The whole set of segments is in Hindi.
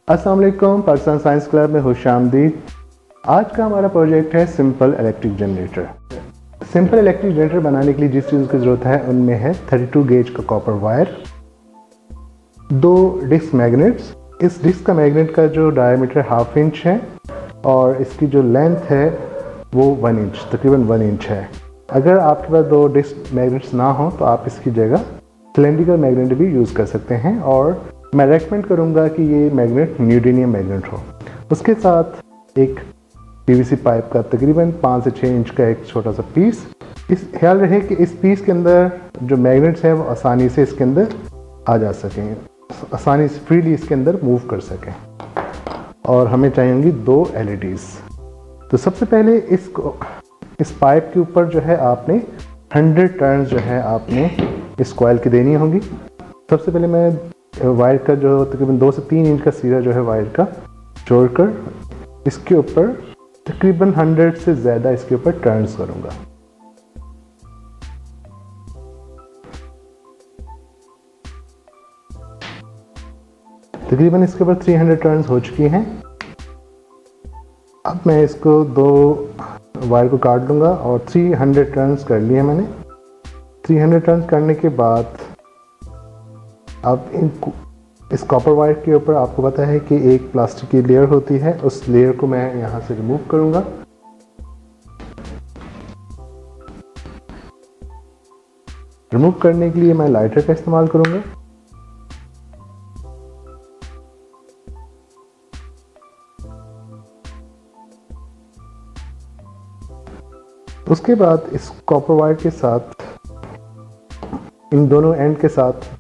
अस्सलाम वालेकुम, पाकिस्तान साइंस क्लब में खुशामदीद। आज का हमारा प्रोजेक्ट है simple electric generator. Simple electric generator बनाने के लिए जिस चीज़ की ज़रूरत है उनमें है 32 गेज का कॉपर वायर, 2 डिस्क मैग्नेट्स। इस डिस्क का मैग्नेट का जो डायमीटर 1/2 इंच है और इसकी जो लेंथ है वो 1 इंच, तकरीबन 1 इंच है। अगर आपके पास 2 डिस्क मैग्नेट्स ना हो तो आप इसकी जगह सिलेंड्रिकल मैग्नेट भी यूज़ कर सकते हैं, और मैं रेकमेंड करूंगा कि ये मैग्नेट न्यूडीनियम मैग्नेट हो। उसके साथ एक पीवीसी पाइप का तकरीबन 5 से 6 इंच का एक छोटा सा पीस। इस ख्याल रहे कि इस पीस के अंदर जो मैग्नेट्स हैं वो आसानी से इसके अंदर आ जा सकें, आसानी से फ्रीली इसके अंदर मूव कर सकें। और हमें चाहिए 2 LEDs। तो सबसे पहले इस पाइप के ऊपर जो है आपने 100 टर्न्स जो है आपने इस कॉइल की देनी होगी। सबसे पहले मैं वायर का जो तकरीबन 2 से 3 इंच का सिरा जो है वायर का जोड़कर इसके ऊपर तकरीबन 100 से ज़्यादा इसके ऊपर टर्न्स करूँगा। तकरीबन इसके ऊपर 300 टर्न्स हो चुकी हैं। अब मैं इसको 2 वायर को काट लूँगा और 300 टर्न्स कर लिए मैंने। 300 टर्न्स करने के बाद अब इस कॉपर वायर के ऊपर आपको पता है कि एक प्लास्टिक की लेयर होती है, उस लेयर को मैं यहाँ से रिमूव करूँगा। रिमूव करने के लिए मैं लाइटर का इस्तेमाल करूँगा। उसके बाद इस कॉपर वायर के साथ, इन दोनों एंड के साथ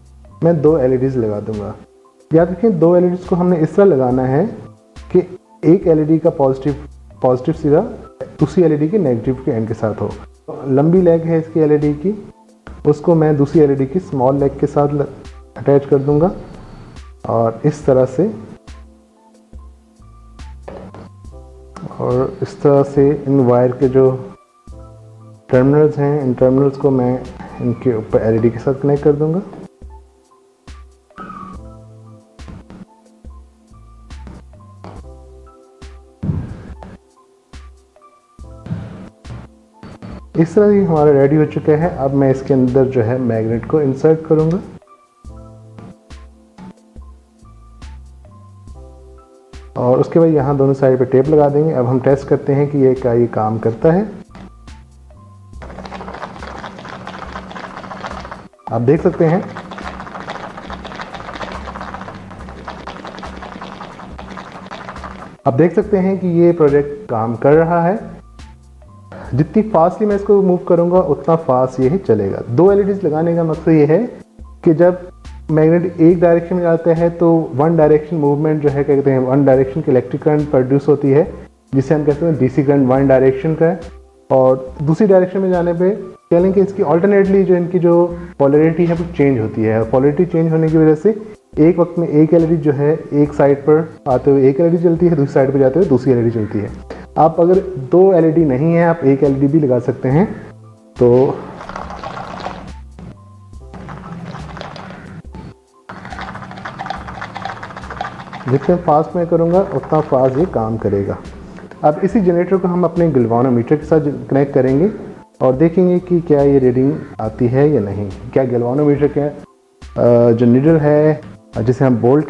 मैं 2 LEDs लगा दूंगा। याद रखें 2 LEDs को हमने इस तरह लगाना है कि एक LED का पॉजिटिव सिरा दूसरी LED के नेगेटिव के एंड के साथ हो। लंबी लेग है इसकी LED की, उसको मैं दूसरी LED की स्मॉल लेग के साथ अटैच कर दूंगा और इस तरह से इन वायर के जो टर्मिनल्स हैं, इन टर्मिनल्स को मैं इनके ऊपर LED के साथ कनेक्ट कर दूंगा। इस तरह ही हमारा रेडी हो चुका है। अब मैं इसके अंदर जो है मैग्नेट को इंसर्ट करूंगा और उसके बाद यहाँ दोनों साइड पे टेप लगा देंगे। अब हम टेस्ट करते हैं कि ये काम करता है। आप देख सकते हैं कि ये प्रोजेक्ट काम कर रहा है। जितनी फास्टली मैं इसको मूव करूंगा उतना फास्ट ये ही चलेगा। 2 LEDs लगाने का मकसद ये है कि जब मैग्नेट एक डायरेक्शन में जाते हैं तो वन डायरेक्शन मूवमेंट जो है, कहते हैं वन डायरेक्शन की इलेक्ट्रिक करंट प्रोड्यूस होती है, जिसे हम कहते हैं DC करंट वन डायरेक्शन का है। और दूसरी डायरेक्शन में जाने पे कह लें कि इसकी ऑल्टरनेटली जो इनकी जो पोलैरिटी है वो चेंज होती है। पोलैरिटी चेंज होने की वजह से एक वक्त में एक LED जो है एक साइड पर आते हुए एक LED चलती है, दूसरी साइड पर जाते हुए दूसरी LED चलती है। आप अगर 2 LED नहीं है, आप एक LED भी लगा सकते हैं। तो जितने फास्ट मैं करूँगा उतना फास्ट ये काम करेगा। अब इसी जनरेटर को हम अपने गैल्वानोमीटर के साथ कनेक्ट करेंगे और देखेंगे कि क्या ये रीडिंग आती है या नहीं। क्या गैल्वानोमीटर का जो नीडल है, जिसे हम बोल्ट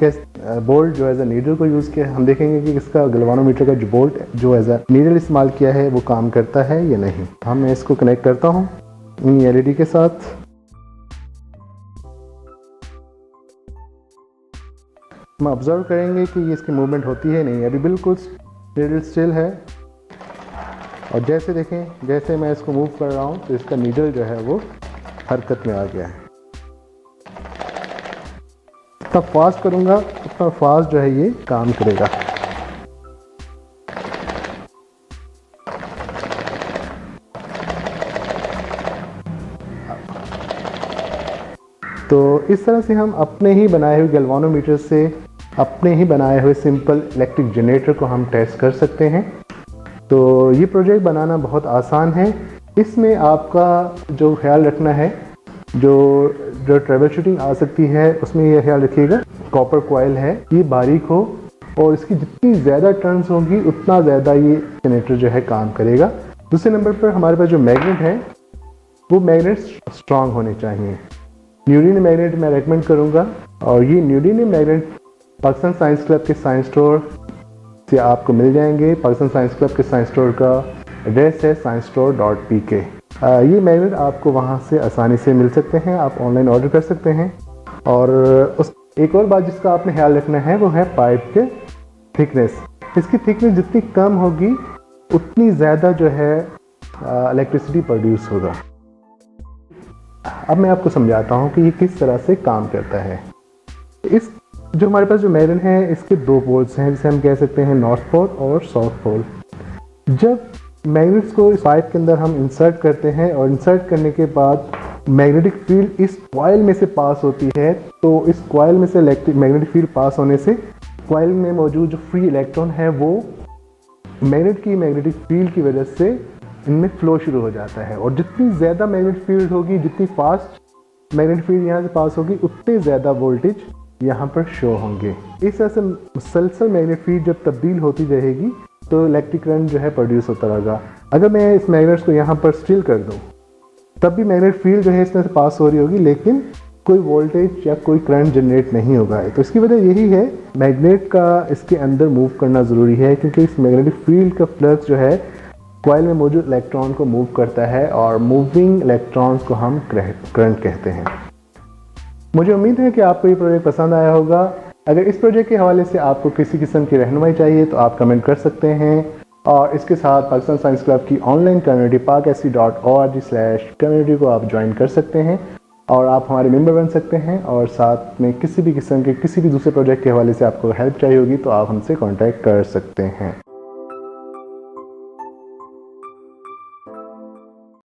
जो एज अ नीडल को यूज़ किया, हम देखेंगे कि इसका गैल्वानोमीटर का जो बोल्ट जो एज अ नीडल इस्तेमाल किया है वो काम करता है या नहीं। हम मैं इसको कनेक्ट करता हूँ इन LED के साथ। हम ऑब्जर्व करेंगे कि ये इसकी मूवमेंट होती है नहीं, अभी बिल्कुल नीडल स्टिल है। और जैसे देखें, जैसे मैं इसको मूव कर रहा हूँ तो इसका नीडल जो है वो हरकत में आ गया है। जितना फास्ट करूँगा उतना फास्ट जो है ये काम करेगा। तो इस तरह से हम अपने ही बनाए हुए गैल्वानोमीटर से अपने ही बनाए हुए सिंपल इलेक्ट्रिक जनरेटर को हम टेस्ट कर सकते हैं। तो ये प्रोजेक्ट बनाना बहुत आसान है। इसमें आपका जो ख्याल रखना है, जो ट्रबल शूटिंग आ सकती है, उसमें यह ख्याल रखिएगा कॉपर कॉइल है ये बारीक हो और इसकी जितनी ज़्यादा टर्न्स होंगी उतना ज़्यादा ये जनरेटर जो है काम करेगा। दूसरे नंबर पर हमारे पास जो मैग्नेट है वो मैग्नेट स्ट्रांग होने चाहिए। न्यूडिनियम मैग्नेट मैं रेकमेंड करूँगा, और ये न्यूडिनियम मैग्नेट पाकिस्तान साइंस क्लब के साइंस स्टोर से आपको मिल जाएंगे। पाकिस्तान साइंस क्लब के साइंस स्टोर का एड्रेस है sciencestore.pk। ये मैग्नेट आपको वहाँ से आसानी से मिल सकते हैं, आप ऑनलाइन ऑर्डर कर सकते हैं। और उस एक और बात जिसका आपने ख्याल रखना है वो है पाइप के थिकनेस। इसकी थिकनेस जितनी कम होगी उतनी ज़्यादा जो है इलेक्ट्रिसिटी प्रोड्यूस होगा। अब मैं आपको समझाता हूँ कि ये किस तरह से काम करता है। इस जो हमारे पास जो मैग्नेट है इसके दो पोल्स हैं, जिसे हम कह सकते हैं नॉर्थ पोल और साउथ पोल। जब मैग्नेट्स को इस पाइप के अंदर हम इंसर्ट करते हैं और इंसर्ट करने के बाद मैग्नेटिक फील्ड इस कॉइल में से पास होती है, तो इस कॉइल में से मैग्नेटिक फील्ड पास होने से कॉइल में मौजूद जो फ्री इलेक्ट्रॉन है वो मैग्नेट की मैग्नेटिक फील्ड की वजह से इनमें फ्लो शुरू हो जाता है। और जितनी ज़्यादा मैग्नेटिक फील्ड होगी, जितनी फास्ट मैग्नेटिक फील्ड यहाँ से पास होगी, उतने ज़्यादा वोल्टेज यहाँ पर शो होंगे। इस तरह से मुसलसल मैग्नेटिक फील्ड जब तब्दील होती रहेगी तो इलेक्ट्रिक करंट जो है प्रोड्यूस होता रहेगा। अगर मैं इस मैग्नेट्स को यहाँ पर स्टिल कर दूँ तब भी मैग्नेटिक फील्ड जो है इसमें से पास हो रही होगी, लेकिन कोई वोल्टेज या कोई करंट जनरेट नहीं होगा। तो इसकी वजह यही है मैग्नेट का इसके अंदर मूव करना ज़रूरी है, क्योंकि इस मैग्नेटिक फील्ड का फ्लक्स जो है कॉइल में मौजूद इलेक्ट्रॉन को मूव करता है, और मूविंग इलेक्ट्रॉन्स को हम करंट कहते हैं। मुझे उम्मीद है कि आपको ये प्रोजेक्ट पसंद आया होगा। अगर इस प्रोजेक्ट के हवाले से आपको किसी किस्म की रहनुमाई चाहिए तो आप कमेंट कर सकते हैं, और इसके साथ पाकिस्तान साइंस क्लब की ऑनलाइन कम्युनिटी pakc.org/community को आप ज्वाइन कर सकते हैं, और आप हमारे मेंबर बन सकते हैं। और साथ में किसी भी किस्म के किसी भी दूसरे प्रोजेक्ट के हवाले से आपको हेल्प चाहिए होगी तो आप हमसे कांटेक्ट कर सकते हैं।